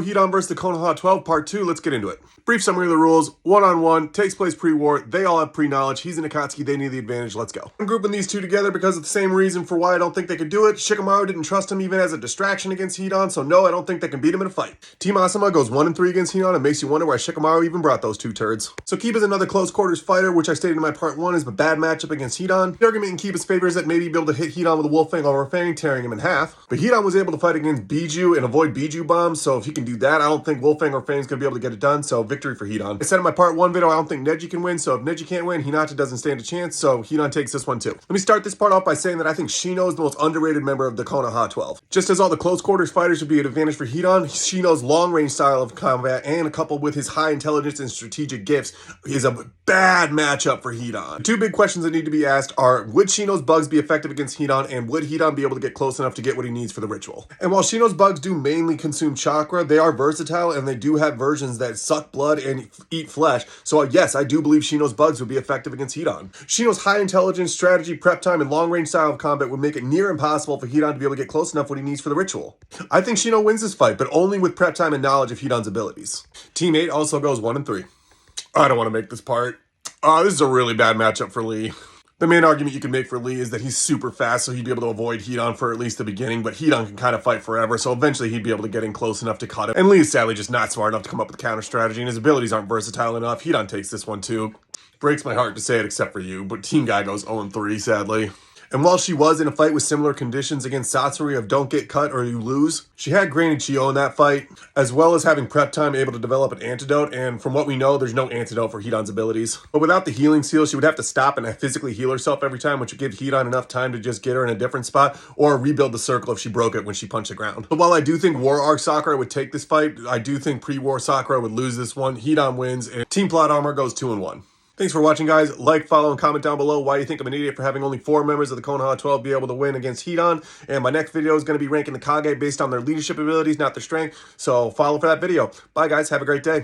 Hidan versus the Konoha 12, Part 2. Let's get into it. Brief summary of the rules. One-on-one, takes place pre-war. They all have pre-knowledge. He's an Akatsuki. They need the advantage. Let's go. I'm grouping these two together because of the same reason for why I don't think they could do it. Shikamaru didn't trust him even as a distraction against Hidan, so no, I don't think they can beat him in a fight. Team Asama goes 1-3 against Hidan and makes you wonder why Shikamaru even brought those two turds. So Kiba's another close quarters fighter, which I stated in my Part 1 is a bad matchup against Hidan. The argument in Kiba's favor is that maybe he'd be able to hit Hidan with a wolf fang over fang, tearing him in half. But Hidan was able to fight against Biju and avoid Biju bombs, so if he can do that, I don't think Wolfang or Fang's going to be able to get it done, so victory for Hidan. I said in my Part 1 video, I don't think Neji can win, so if Neji can't win, Hinata doesn't stand a chance, so Hidan takes this one too. Let me start this part off by saying that I think Shino is the most underrated member of the Konoha 12. Just as all the close quarters fighters would be an advantage for Hidan, Shino's long range style of combat and coupled with his high intelligence and strategic gifts is a bad matchup for Hidan. The two big questions that need to be asked are, would Shino's bugs be effective against Hidan, and would Hidan be able to get close enough to get what he needs for the ritual? And while Shino's bugs do mainly consume chakra, they are versatile and they do have versions that suck blood and eat flesh. So yes, I do believe Shino's bugs would be effective against Hidan. Shino's high intelligence, strategy, prep time, and long range style of combat would make it near impossible for Hidan to be able to get close enough what he needs for the ritual. I think Shino wins this fight, but only with prep time and knowledge of Hidan's abilities. Team 8 also goes 1-3. I don't want to make this part. This is a really bad matchup for Lee. The main argument you can make for Lee is that he's super fast, so he'd be able to avoid Hidan for at least the beginning, but Hidan can kind of fight forever, so eventually he'd be able to get in close enough to cut him. And Lee is sadly just not smart enough to come up with counter strategy, and his abilities aren't versatile enough. Hidan takes this one too. Breaks my heart to say it except for you, but Team Guy goes 0-3, sadly. And while she was in a fight with similar conditions against Satsuri of don't get cut or you lose, she had granted Chiyo in that fight, as well as having prep time able to develop an antidote, and from what we know, there's no antidote for Hidan's abilities. But without the healing seal, she would have to stop and physically heal herself every time, which would give Hidan enough time to just get her in a different spot, or rebuild the circle if she broke it when she punched the ground. But while I do think War Arc Sakura would take this fight, I do think pre-War Sakura would lose this one. Hidan wins, and Team Plot Armor goes 2-1. Thanks for watching, guys. Like, follow, and comment down below why you think I'm an idiot for having only 4 members of the Konoha 12 be able to win against Hidan. And my next video is going to be ranking the Kage based on their leadership abilities, not their strength. So follow for that video. Bye, guys. Have a great day.